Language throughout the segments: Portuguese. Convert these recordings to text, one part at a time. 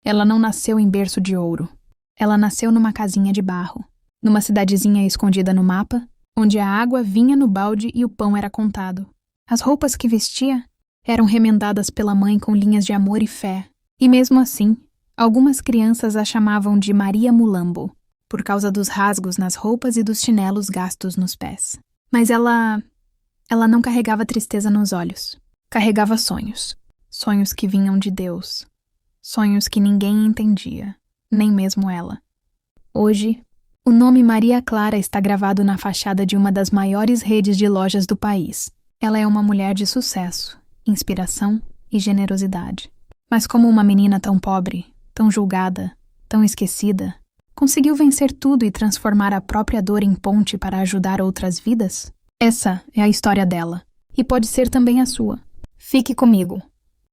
Ela não nasceu em berço de ouro. Ela nasceu numa casinha de barro, numa cidadezinha escondida no mapa, onde a água vinha no balde e o pão era contado. As roupas que vestia eram remendadas pela mãe com linhas de amor e fé. E mesmo assim, algumas crianças a chamavam de Maria Mulambo, por causa dos rasgos nas roupas e dos chinelos gastos nos pés. Mas ela não carregava tristeza nos olhos. Carregava sonhos. Sonhos que vinham de Deus. Sonhos que ninguém entendia, nem mesmo ela. Hoje, o nome Maria Clara está gravado na fachada de uma das maiores redes de lojas do país. Ela é uma mulher de sucesso, inspiração e generosidade. Mas como uma menina tão pobre, tão julgada, tão esquecida, conseguiu vencer tudo e transformar a própria dor em ponte para ajudar outras vidas? Essa é a história dela, e pode ser também a sua. Fique comigo,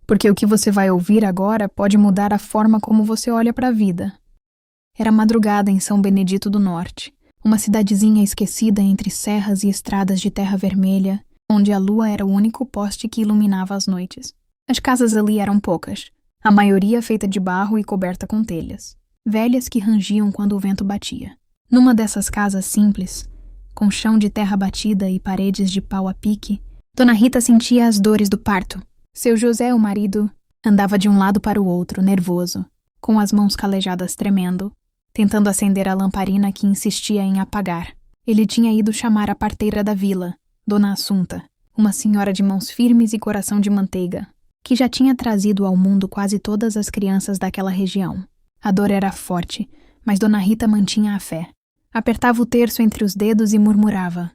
porque o que você vai ouvir agora pode mudar a forma como você olha para a vida. Era madrugada em São Benedito do Norte, uma cidadezinha esquecida entre serras e estradas de terra vermelha, onde a lua era o único poste que iluminava as noites. As casas ali eram poucas, a maioria feita de barro e coberta com telhas, velhas que rangiam quando o vento batia. Numa dessas casas simples, com chão de terra batida e paredes de pau a pique, Dona Rita sentia as dores do parto. Seu José, o marido, andava de um lado para o outro, nervoso, com as mãos calejadas tremendo, tentando acender a lamparina que insistia em apagar. Ele tinha ido chamar a parteira da vila, Dona Assunta, uma senhora de mãos firmes e coração de manteiga, que já tinha trazido ao mundo quase todas as crianças daquela região. A dor era forte, mas Dona Rita mantinha a fé. Apertava o terço entre os dedos e murmurava: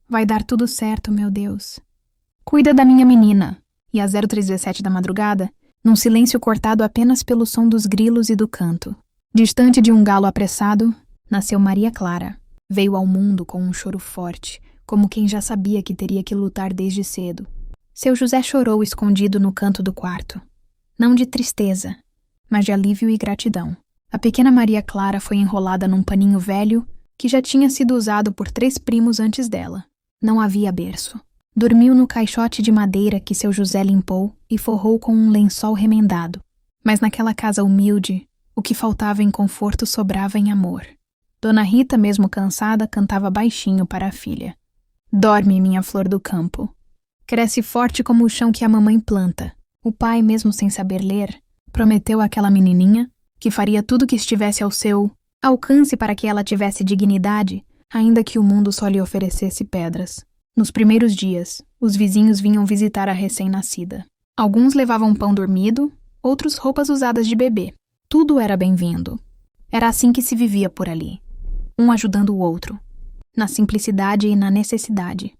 "Vai dar tudo certo, meu Deus. Cuida da minha menina." E às 03:17 da madrugada, num silêncio cortado apenas pelo som dos grilos e do canto, distante de um galo apressado, nasceu Maria Clara. Veio ao mundo com um choro forte, como quem já sabia que teria que lutar desde cedo. Seu José chorou escondido no canto do quarto. Não de tristeza, mas de alívio e gratidão. A pequena Maria Clara foi enrolada num paninho velho que já tinha sido usado por 3 primos antes dela. Não havia berço. Dormiu no caixote de madeira que seu José limpou e forrou com um lençol remendado. Mas naquela casa humilde, o que faltava em conforto sobrava em amor. Dona Rita, mesmo cansada, cantava baixinho para a filha: "Dorme, minha flor do campo. Cresce forte como o chão que a mamãe planta." O pai, mesmo sem saber ler, prometeu àquela menininha que faria tudo que estivesse ao seu alcance para que ela tivesse dignidade, ainda que o mundo só lhe oferecesse pedras. Nos primeiros dias, os vizinhos vinham visitar a recém-nascida. Alguns levavam pão dormido, outros roupas usadas de bebê. Tudo era bem-vindo. Era assim que se vivia por ali, um ajudando o outro, na simplicidade e na necessidade.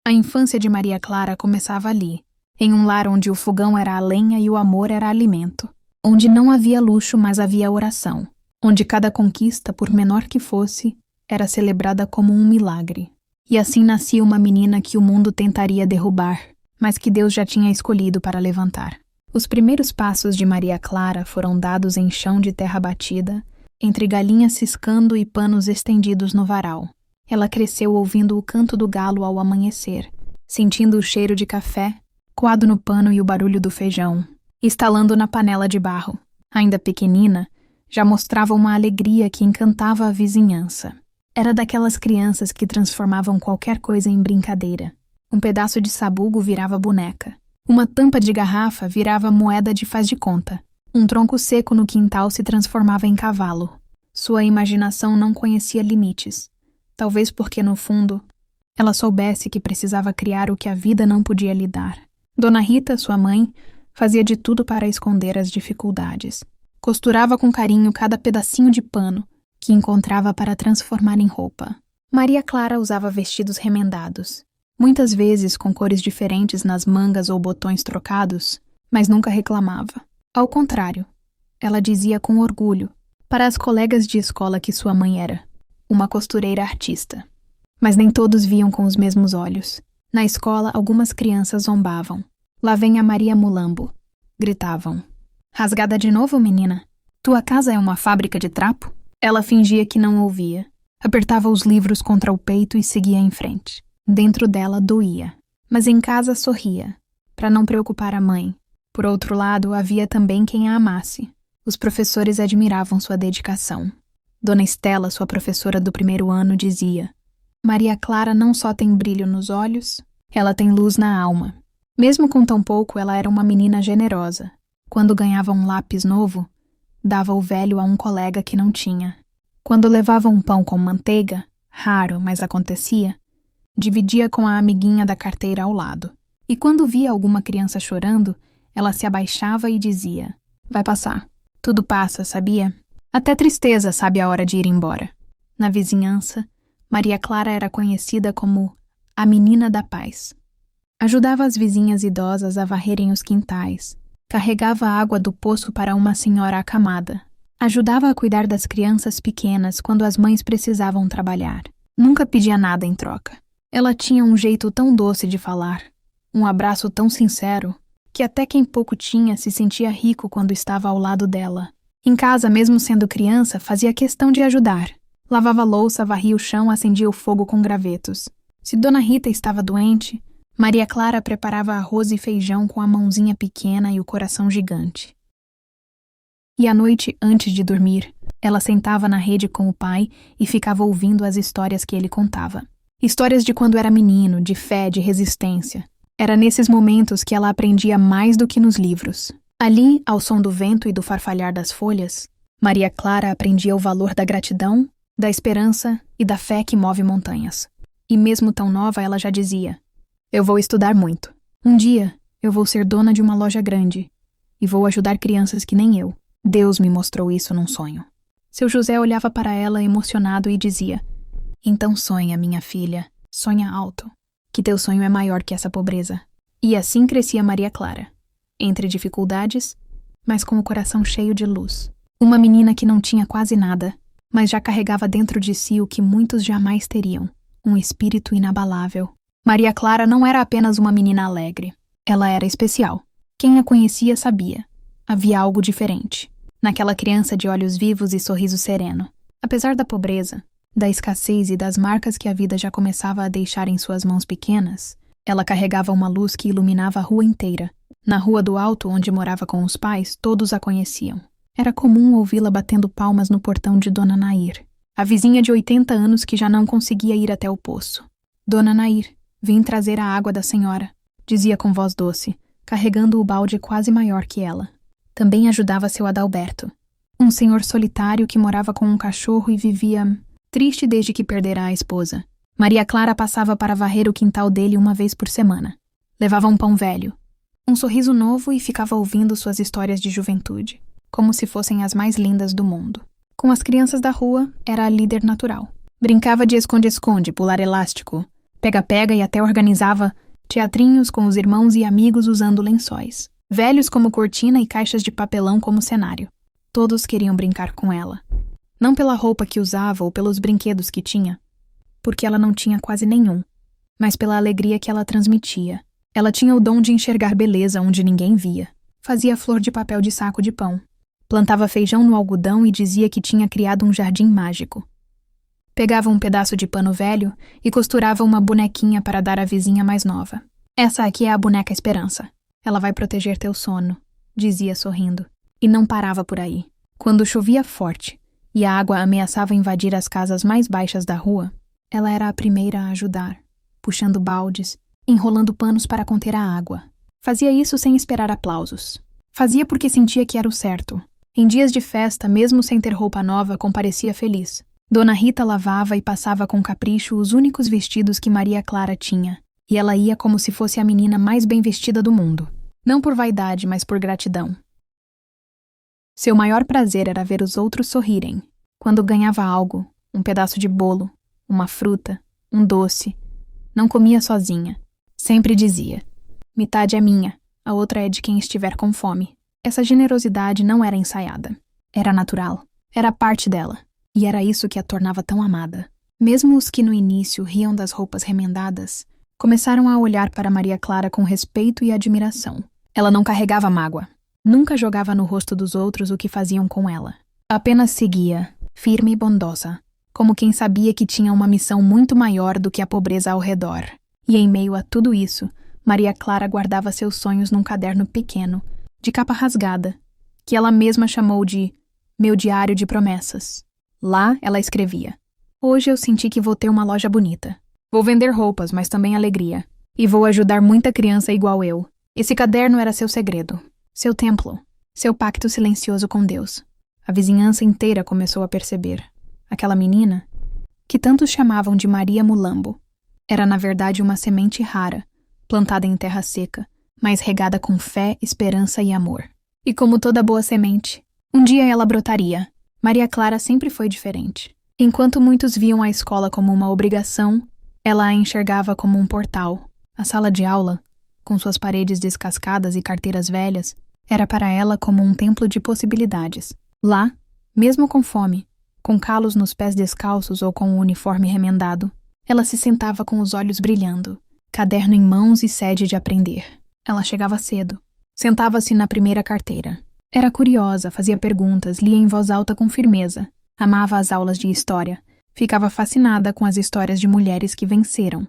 A infância de Maria Clara começava ali, em um lar onde o fogão era a lenha e o amor era alimento, onde não havia luxo, mas havia oração, onde cada conquista, por menor que fosse, era celebrada como um milagre. E assim nascia uma menina que o mundo tentaria derrubar, mas que Deus já tinha escolhido para levantar. Os primeiros passos de Maria Clara foram dados em chão de terra batida, entre galinhas ciscando e panos estendidos no varal. Ela cresceu ouvindo o canto do galo ao amanhecer, sentindo o cheiro de café, coado no pano e o barulho do feijão, estalando na panela de barro. Ainda pequenina, já mostrava uma alegria que encantava a vizinhança. Era daquelas crianças que transformavam qualquer coisa em brincadeira. Um pedaço de sabugo virava boneca. Uma tampa de garrafa virava moeda de faz de conta. Um tronco seco no quintal se transformava em cavalo. Sua imaginação não conhecia limites. Talvez porque, no fundo, ela soubesse que precisava criar o que a vida não podia lhe dar. Dona Rita, sua mãe, fazia de tudo para esconder as dificuldades. Costurava com carinho cada pedacinho de pano que encontrava para transformar em roupa. Maria Clara usava vestidos remendados, muitas vezes com cores diferentes nas mangas ou botões trocados, mas nunca reclamava. Ao contrário, ela dizia com orgulho para as colegas de escola que sua mãe era uma costureira artista. Mas nem todos viam com os mesmos olhos. Na escola, algumas crianças zombavam. "Lá vem a Maria Mulambo", gritavam. "Rasgada de novo, menina? Tua casa é uma fábrica de trapo?" Ela fingia que não ouvia. Apertava os livros contra o peito e seguia em frente. Dentro dela doía, mas em casa sorria, para não preocupar a mãe. Por outro lado, havia também quem a amasse. Os professores admiravam sua dedicação. Dona Estela, sua professora do primeiro ano, dizia: Maria Clara não só tem brilho nos olhos, ela tem luz na alma. Mesmo com tão pouco, ela era uma menina generosa. Quando ganhava um lápis novo, dava o velho a um colega que não tinha. Quando levava um pão com manteiga, raro, mas acontecia, dividia com a amiguinha da carteira ao lado. E quando via alguma criança chorando, ela se abaixava e dizia: vai passar. Tudo passa, sabia? Até tristeza sabe a hora de ir embora. Na vizinhança, Maria Clara era conhecida como a Menina da Paz. Ajudava as vizinhas idosas a varrerem os quintais, carregava a água do poço para uma senhora acamada, ajudava a cuidar das crianças pequenas quando as mães precisavam trabalhar. Nunca pedia nada em troca. Ela tinha um jeito tão doce de falar, um abraço tão sincero, que até quem pouco tinha se sentia rico quando estava ao lado dela. Em casa, mesmo sendo criança, fazia questão de ajudar. Lavava a louça, varria o chão, acendia o fogo com gravetos. Se Dona Rita estava doente, Maria Clara preparava arroz e feijão com a mãozinha pequena e o coração gigante. E à noite, antes de dormir, ela sentava na rede com o pai e ficava ouvindo as histórias que ele contava. Histórias de quando era menino, de fé, de resistência. Era nesses momentos que ela aprendia mais do que nos livros. Ali, ao som do vento e do farfalhar das folhas, Maria Clara aprendia o valor da gratidão, da esperança e da fé que move montanhas. E mesmo tão nova, ela já dizia: eu vou estudar muito. Um dia, eu vou ser dona de uma loja grande e vou ajudar crianças que nem eu. Deus me mostrou isso num sonho. Seu José olhava para ela emocionado e dizia: então sonha, minha filha, sonha alto, que teu sonho é maior que essa pobreza. E assim crescia Maria Clara, entre dificuldades, mas com o coração cheio de luz. Uma menina que não tinha quase nada, mas já carregava dentro de si o que muitos jamais teriam, um espírito inabalável. Maria Clara não era apenas uma menina alegre. Ela era especial. Quem a conhecia sabia. Havia algo diferente naquela criança de olhos vivos e sorriso sereno. Apesar da pobreza, da escassez e das marcas que a vida já começava a deixar em suas mãos pequenas, ela carregava uma luz que iluminava a rua inteira. Na Rua do Alto, onde morava com os pais, todos a conheciam. Era comum ouvi-la batendo palmas no portão de Dona Nair, a vizinha de 80 anos que já não conseguia ir até o poço. Dona Nair, vim trazer a água da senhora, dizia com voz doce, carregando o balde quase maior que ela. Também ajudava seu Adalberto, um senhor solitário que morava com um cachorro e vivia triste desde que perdera a esposa. Maria Clara passava para varrer o quintal dele uma vez por semana. Levava um pão velho, um sorriso novo e ficava ouvindo suas histórias de juventude, como se fossem as mais lindas do mundo. Com as crianças da rua, era a líder natural. Brincava de esconde-esconde, pular elástico, pega-pega e até organizava teatrinhos com os irmãos e amigos usando lençóis, velhos como cortina e caixas de papelão como cenário. Todos queriam brincar com ela. Não pela roupa que usava ou pelos brinquedos que tinha, porque ela não tinha quase nenhum, mas pela alegria que ela transmitia. Ela tinha o dom de enxergar beleza onde ninguém via. Fazia flor de papel de saco de pão. Plantava feijão no algodão e dizia que tinha criado um jardim mágico. Pegava um pedaço de pano velho e costurava uma bonequinha para dar à vizinha mais nova. Essa aqui é a boneca Esperança. Ela vai proteger teu sono, dizia sorrindo. E não parava por aí. Quando chovia forte e a água ameaçava invadir as casas mais baixas da rua, ela era a primeira a ajudar, puxando baldes, enrolando panos para conter a água. Fazia isso sem esperar aplausos. Fazia porque sentia que era o certo. Em dias de festa, mesmo sem ter roupa nova, comparecia feliz. Dona Rita lavava e passava com capricho os únicos vestidos que Maria Clara tinha, e ela ia como se fosse a menina mais bem vestida do mundo. Não por vaidade, mas por gratidão. Seu maior prazer era ver os outros sorrirem. Quando ganhava algo, um pedaço de bolo, uma fruta, um doce, não comia sozinha. Sempre dizia: metade é minha, a outra é de quem estiver com fome. Essa generosidade não era ensaiada. Era natural. Era parte dela. E era isso que a tornava tão amada. Mesmo os que no início riam das roupas remendadas, começaram a olhar para Maria Clara com respeito e admiração. Ela não carregava mágoa. Nunca jogava no rosto dos outros o que faziam com ela. Apenas seguia, firme e bondosa, como quem sabia que tinha uma missão muito maior do que a pobreza ao redor. E em meio a tudo isso, Maria Clara guardava seus sonhos num caderno pequeno, de capa rasgada, que ela mesma chamou de Meu Diário de Promessas. Lá, ela escrevia: Hoje eu senti que vou ter uma loja bonita. Vou vender roupas, mas também alegria. E vou ajudar muita criança igual eu. Esse caderno era seu segredo, seu templo, seu pacto silencioso com Deus. A vizinhança inteira começou a perceber. Aquela menina, que tantos chamavam de Maria Mulambo, era na verdade uma semente rara, plantada em terra seca, mas regada com fé, esperança e amor. E como toda boa semente, um dia ela brotaria. Maria Clara sempre foi diferente. Enquanto muitos viam a escola como uma obrigação, ela a enxergava como um portal. A sala de aula, com suas paredes descascadas e carteiras velhas, era para ela como um templo de possibilidades. Lá, mesmo com fome, com calos nos pés descalços ou com o uniforme remendado, ela se sentava com os olhos brilhando, caderno em mãos e sede de aprender. Ela chegava cedo. Sentava-se na primeira carteira. Era curiosa, fazia perguntas, lia em voz alta com firmeza. Amava as aulas de história. Ficava fascinada com as histórias de mulheres que venceram,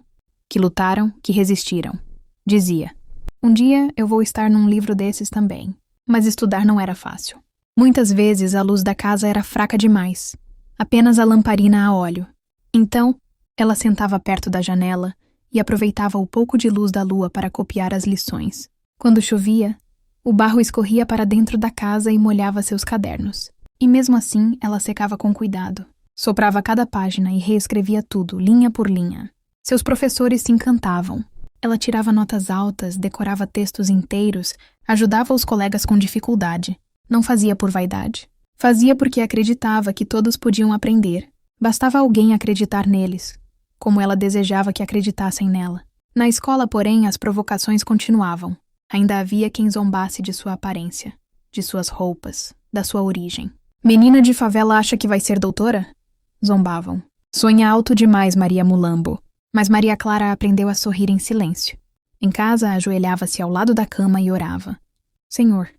que lutaram, que resistiram. Dizia: Um dia eu vou estar num livro desses também. Mas estudar não era fácil. Muitas vezes a luz da casa era fraca demais. Apenas a lamparina a óleo. Então, ela sentava perto da janela e aproveitava o pouco de luz da lua para copiar as lições. Quando chovia, o barro escorria para dentro da casa e molhava seus cadernos. E mesmo assim, ela secava com cuidado. Soprava cada página e reescrevia tudo, linha por linha. Seus professores se encantavam. Ela tirava notas altas, decorava textos inteiros, ajudava os colegas com dificuldade. Não fazia por vaidade. Fazia porque acreditava que todos podiam aprender. Bastava alguém acreditar neles, como ela desejava que acreditassem nela. Na escola, porém, as provocações continuavam. Ainda havia quem zombasse de sua aparência, de suas roupas, da sua origem. Menina de favela acha que vai ser doutora? Zombavam. Sonha alto demais, Maria Mulambo. Mas Maria Clara aprendeu a sorrir em silêncio. Em casa, ajoelhava-se ao lado da cama e orava. Senhor,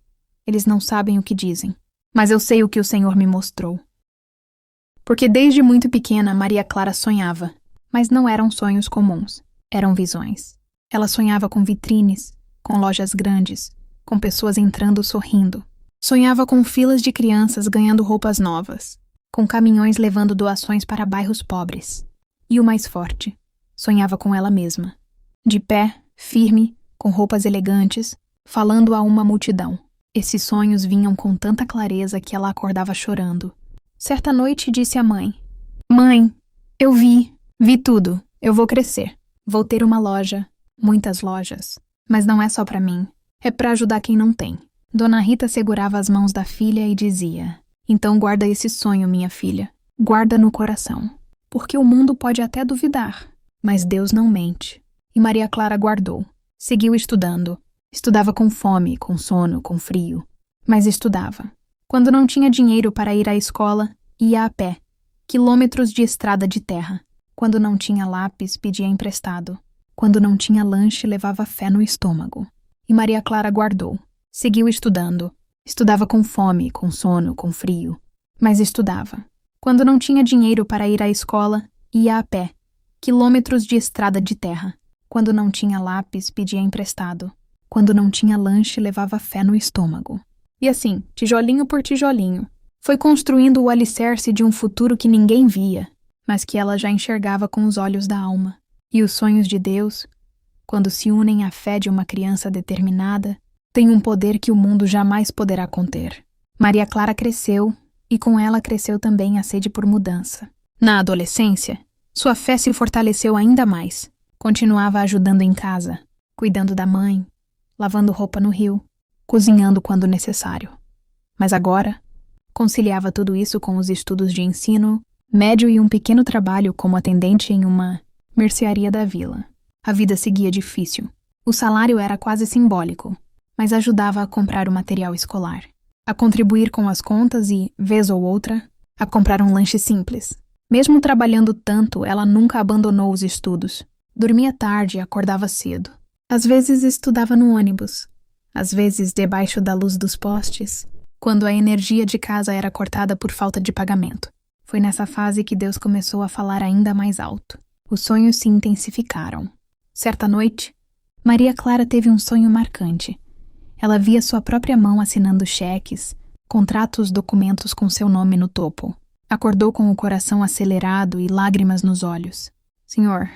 eles não sabem o que dizem, mas eu sei o que o Senhor me mostrou. Porque desde muito pequena, Maria Clara sonhava, mas não eram sonhos comuns, eram visões. Ela sonhava com vitrines, com lojas grandes, com pessoas entrando sorrindo. Sonhava com filas de crianças ganhando roupas novas, com caminhões levando doações para bairros pobres. E o mais forte, sonhava com ela mesma, de pé, firme, com roupas elegantes, falando a uma multidão. Esses sonhos vinham com tanta clareza que ela acordava chorando. Certa noite disse à mãe: Mãe, eu vi tudo, eu vou crescer. Vou ter uma loja, muitas lojas. Mas não é só para mim, é para ajudar quem não tem. Dona Rita segurava as mãos da filha e dizia: Então guarda esse sonho, minha filha. Guarda no coração. Porque o mundo pode até duvidar, mas Deus não mente. E Maria Clara guardou. Seguiu estudando. Estudava com fome, com sono, com frio. Mas estudava. Quando não tinha dinheiro para ir à escola, ia a pé. Quilômetros de estrada de terra. Quando não tinha lápis, pedia emprestado. Quando não tinha lanche, levava fé no estômago. E Maria Clara guardou. Seguiu estudando. Estudava com fome, com sono, com frio. Mas estudava. Quando não tinha dinheiro para ir à escola, ia a pé. Quilômetros de estrada de terra. Quando não tinha lápis, pedia emprestado. Quando não tinha lanche, levava fé no estômago. E assim, tijolinho por tijolinho, foi construindo o alicerce de um futuro que ninguém via, mas que ela já enxergava com os olhos da alma. E os sonhos de Deus, quando se unem à fé de uma criança determinada, têm um poder que o mundo jamais poderá conter. Maria Clara cresceu, e com ela cresceu também a sede por mudança. Na adolescência, sua fé se fortaleceu ainda mais. Continuava ajudando em casa, cuidando da mãe, lavando roupa no rio, cozinhando quando necessário. Mas agora, conciliava tudo isso com os estudos de ensino médio e um pequeno trabalho como atendente em uma mercearia da vila. A vida seguia difícil. O salário era quase simbólico, mas ajudava a comprar o material escolar, a contribuir com as contas e, vez ou outra, a comprar um lanche simples. Mesmo trabalhando tanto, ela nunca abandonou os estudos. Dormia tarde e acordava cedo. Às vezes estudava no ônibus, às vezes debaixo da luz dos postes, quando a energia de casa era cortada por falta de pagamento. Foi nessa fase que Deus começou a falar ainda mais alto. Os sonhos se intensificaram. Certa noite, Maria Clara teve um sonho marcante. Ela via sua própria mão assinando cheques, contratos, documentos com seu nome no topo. Acordou com o coração acelerado e lágrimas nos olhos. Senhor,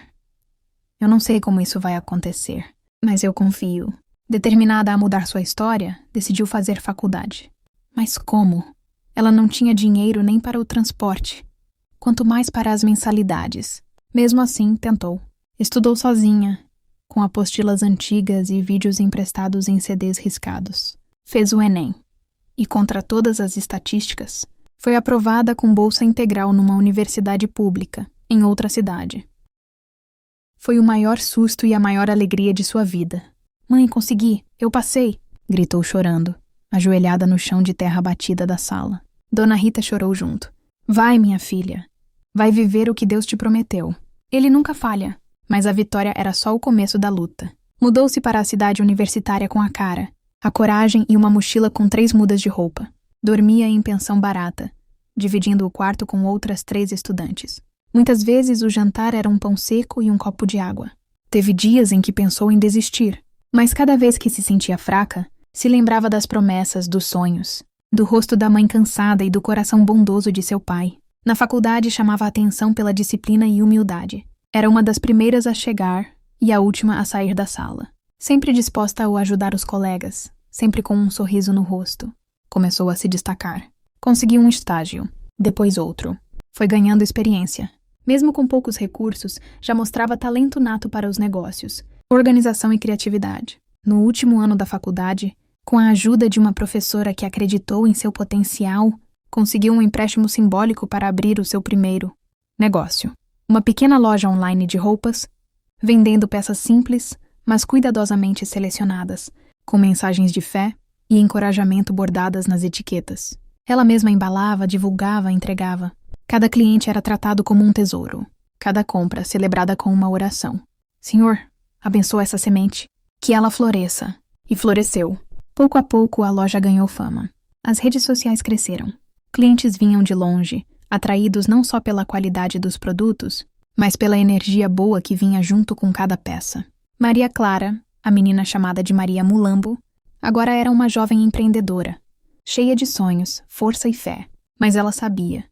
eu não sei como isso vai acontecer, mas eu confio. Determinada a mudar sua história, decidiu fazer faculdade. Mas como? Ela não tinha dinheiro nem para o transporte, quanto mais para as mensalidades. Mesmo assim, tentou. Estudou sozinha, com apostilas antigas e vídeos emprestados em CDs riscados. Fez o Enem. E contra todas as estatísticas, foi aprovada com bolsa integral numa universidade pública, em outra cidade. Foi o maior susto e a maior alegria de sua vida. Mãe, consegui! Eu passei! Gritou chorando, ajoelhada no chão de terra batida da sala. Dona Rita chorou junto. Vai, minha filha. Vai viver o que Deus te prometeu. Ele nunca falha. Mas a vitória era só o começo da luta. Mudou-se para a cidade universitária com a cara, a coragem e uma mochila com 3 mudas de roupa. Dormia em pensão barata, dividindo o quarto com outras 3 estudantes. Muitas vezes o jantar era um pão seco e um copo de água. Teve dias em que pensou em desistir, mas cada vez que se sentia fraca, se lembrava das promessas, dos sonhos, do rosto da mãe cansada e do coração bondoso de seu pai. Na faculdade chamava a atenção pela disciplina e humildade. Era uma das primeiras a chegar e a última a sair da sala. Sempre disposta a ajudar os colegas, sempre com um sorriso no rosto. Começou a se destacar. Conseguiu um estágio, depois outro. Foi ganhando experiência. Mesmo com poucos recursos, já mostrava talento nato para os negócios, organização e criatividade. No último ano da faculdade, com a ajuda de uma professora que acreditou em seu potencial, conseguiu um empréstimo simbólico para abrir o seu primeiro negócio. Uma pequena loja online de roupas, vendendo peças simples, mas cuidadosamente selecionadas, com mensagens de fé e encorajamento bordadas nas etiquetas. Ela mesma embalava, divulgava, entregava. Cada cliente era tratado como um tesouro. Cada compra celebrada com uma oração. Senhor, abençoa essa semente, que ela floresça. E floresceu. Pouco a pouco a loja ganhou fama. As redes sociais cresceram. Clientes vinham de longe, atraídos não só pela qualidade dos produtos, mas pela energia boa que vinha junto com cada peça. Maria Clara, a menina chamada de Maria Mulambo, agora era uma jovem empreendedora, cheia de sonhos, força e fé. Mas ela sabia.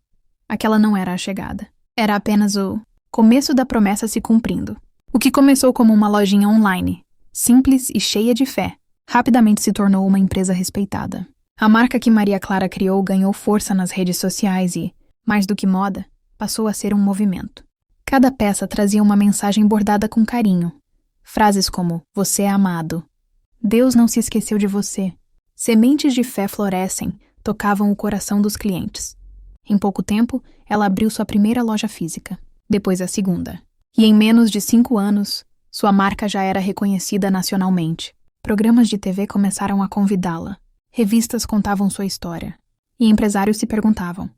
Aquela não era a chegada. Era apenas o começo da promessa se cumprindo. O que começou como uma lojinha online, simples e cheia de fé, rapidamente se tornou uma empresa respeitada. A marca que Maria Clara criou ganhou força nas redes sociais e, mais do que moda, passou a ser um movimento. Cada peça trazia uma mensagem bordada com carinho. Frases como, você é amado. Deus não se esqueceu de você. Sementes de fé florescem, tocavam o coração dos clientes. Em pouco tempo, ela abriu sua primeira loja física, depois a segunda. E em menos de 5 anos, sua marca já era reconhecida nacionalmente. Programas de TV começaram a convidá-la. Revistas contavam sua história. E empresários se perguntavam,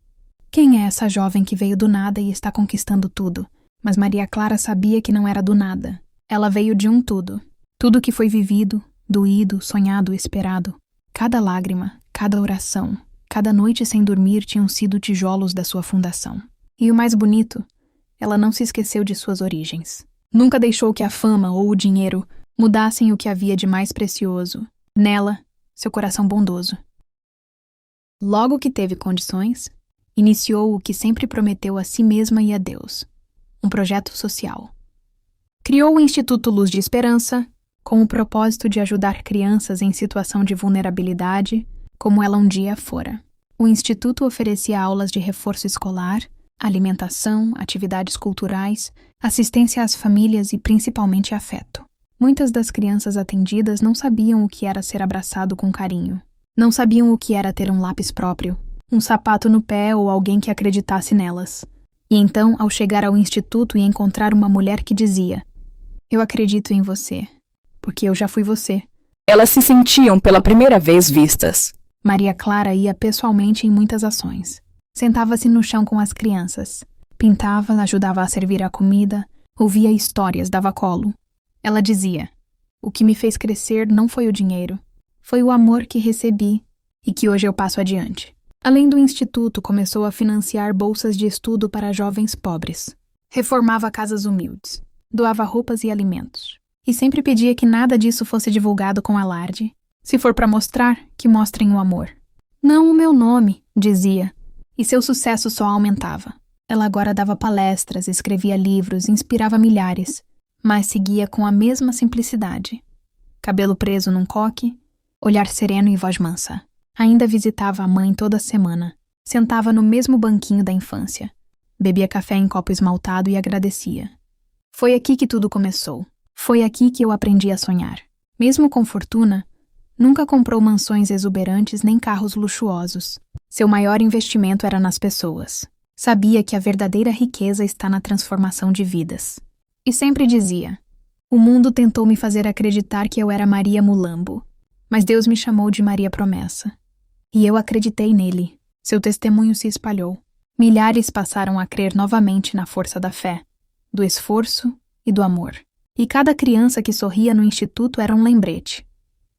quem é essa jovem que veio do nada e está conquistando tudo? Mas Maria Clara sabia que não era do nada. Ela veio de um tudo. Tudo que foi vivido, doído, sonhado, esperado. Cada lágrima, cada oração, cada noite sem dormir tinham sido tijolos da sua fundação. E o mais bonito, ela não se esqueceu de suas origens. Nunca deixou que a fama ou o dinheiro mudassem o que havia de mais precioso. Nela, seu coração bondoso. Logo que teve condições, iniciou o que sempre prometeu a si mesma e a Deus, um projeto social. Criou o Instituto Luz de Esperança, com o propósito de ajudar crianças em situação de vulnerabilidade, como ela um dia fora. O Instituto oferecia aulas de reforço escolar, alimentação, atividades culturais, assistência às famílias e principalmente afeto. Muitas das crianças atendidas não sabiam o que era ser abraçado com carinho. Não sabiam o que era ter um lápis próprio, um sapato no pé ou alguém que acreditasse nelas. E então, ao chegar ao instituto e encontrar uma mulher que dizia, eu acredito em você, porque eu já fui você. Elas se sentiam pela primeira vez vistas. Maria Clara ia pessoalmente em muitas ações. Sentava-se no chão com as crianças. Pintava, ajudava a servir a comida, ouvia histórias, dava colo. Ela dizia, o que me fez crescer não foi o dinheiro, foi o amor que recebi e que hoje eu passo adiante. Além do instituto, começou a financiar bolsas de estudo para jovens pobres. Reformava casas humildes, doava roupas e alimentos. E sempre pedia que nada disso fosse divulgado com alarde. Se for para mostrar, que mostrem o amor. Não o meu nome, dizia, e seu sucesso só aumentava. Ela agora dava palestras, escrevia livros, inspirava milhares, mas seguia com a mesma simplicidade. Cabelo preso num coque, olhar sereno e voz mansa. Ainda visitava a mãe toda semana, sentava no mesmo banquinho da infância, bebia café em copo esmaltado e agradecia. Foi aqui que tudo começou. Foi aqui que eu aprendi a sonhar. Mesmo com fortuna, nunca comprou mansões exuberantes nem carros luxuosos. Seu maior investimento era nas pessoas. Sabia que a verdadeira riqueza está na transformação de vidas. E sempre dizia: o mundo tentou me fazer acreditar que eu era Maria Mulambo, mas Deus me chamou de Maria Promessa. E eu acreditei nele. Seu testemunho se espalhou. Milhares passaram a crer novamente na força da fé, do esforço e do amor. E cada criança que sorria no instituto era um lembrete.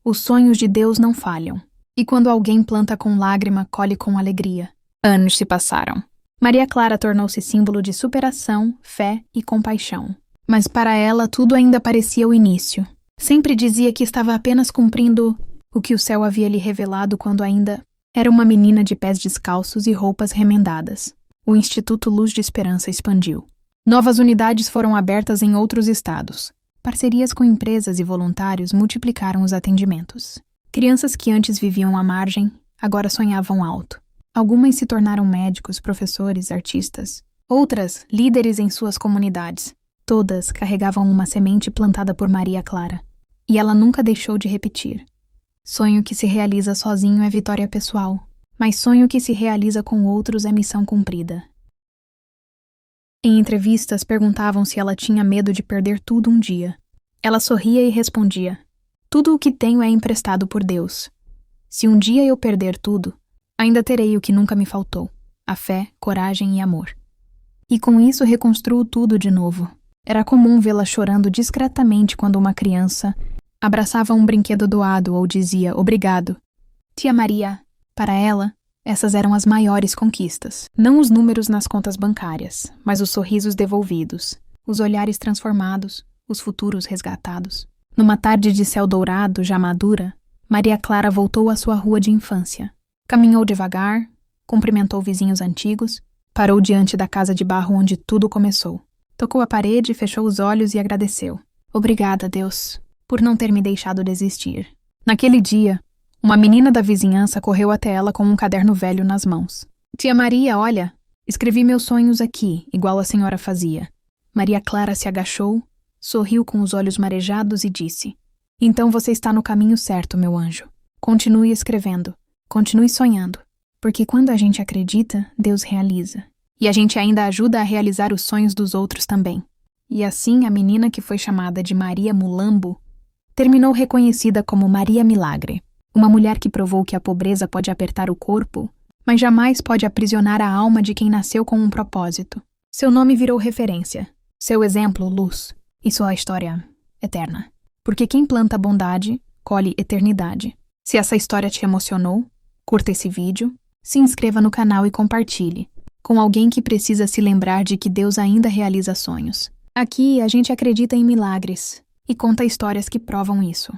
Os sonhos de Deus não falham. E quando alguém planta com lágrima, colhe com alegria. Anos se passaram. Maria Clara tornou-se símbolo de superação, fé e compaixão. Mas para ela tudo ainda parecia o início. Sempre dizia que estava apenas cumprindo o que o céu havia lhe revelado quando ainda era uma menina de pés descalços e roupas remendadas. O Instituto Luz de Esperança expandiu. Novas unidades foram abertas em outros estados. Parcerias com empresas e voluntários multiplicaram os atendimentos. Crianças que antes viviam à margem, agora sonhavam alto. Algumas se tornaram médicos, professores, artistas. Outras, líderes em suas comunidades. Todas carregavam uma semente plantada por Maria Clara. E ela nunca deixou de repetir. Sonho que se realiza sozinho é vitória pessoal, mas sonho que se realiza com outros é missão cumprida. Em entrevistas, perguntavam se ela tinha medo de perder tudo um dia. Ela sorria e respondia: tudo o que tenho é emprestado por Deus. Se um dia eu perder tudo, ainda terei o que nunca me faltou: a fé, coragem e amor. E com isso reconstruo tudo de novo. Era comum vê-la chorando discretamente quando uma criança abraçava um brinquedo doado ou dizia obrigado. Tia Maria, para ela, essas eram as maiores conquistas. Não os números nas contas bancárias, mas os sorrisos devolvidos, os olhares transformados, os futuros resgatados. Numa tarde de céu dourado, já madura, Maria Clara voltou à sua rua de infância. Caminhou devagar, cumprimentou vizinhos antigos, parou diante da casa de barro onde tudo começou. Tocou a parede, fechou os olhos e agradeceu. Obrigada, Deus, por não ter me deixado desistir. Naquele dia, uma menina da vizinhança correu até ela com um caderno velho nas mãos. Tia Maria, olha, escrevi meus sonhos aqui, igual a senhora fazia. Maria Clara se agachou, sorriu com os olhos marejados e disse: então você está no caminho certo, meu anjo. Continue escrevendo, continue sonhando, porque quando a gente acredita, Deus realiza. E a gente ainda ajuda a realizar os sonhos dos outros também. E assim a menina que foi chamada de Maria Mulambo terminou reconhecida como Maria Milagre, uma mulher que provou que a pobreza pode apertar o corpo, mas jamais pode aprisionar a alma de quem nasceu com um propósito. Seu nome virou referência, seu exemplo, luz, e sua história, eterna. Porque quem planta bondade, colhe eternidade. Se essa história te emocionou, curta esse vídeo, se inscreva no canal e compartilhe, com alguém que precisa se lembrar de que Deus ainda realiza sonhos. Aqui a gente acredita em milagres e conta histórias que provam isso.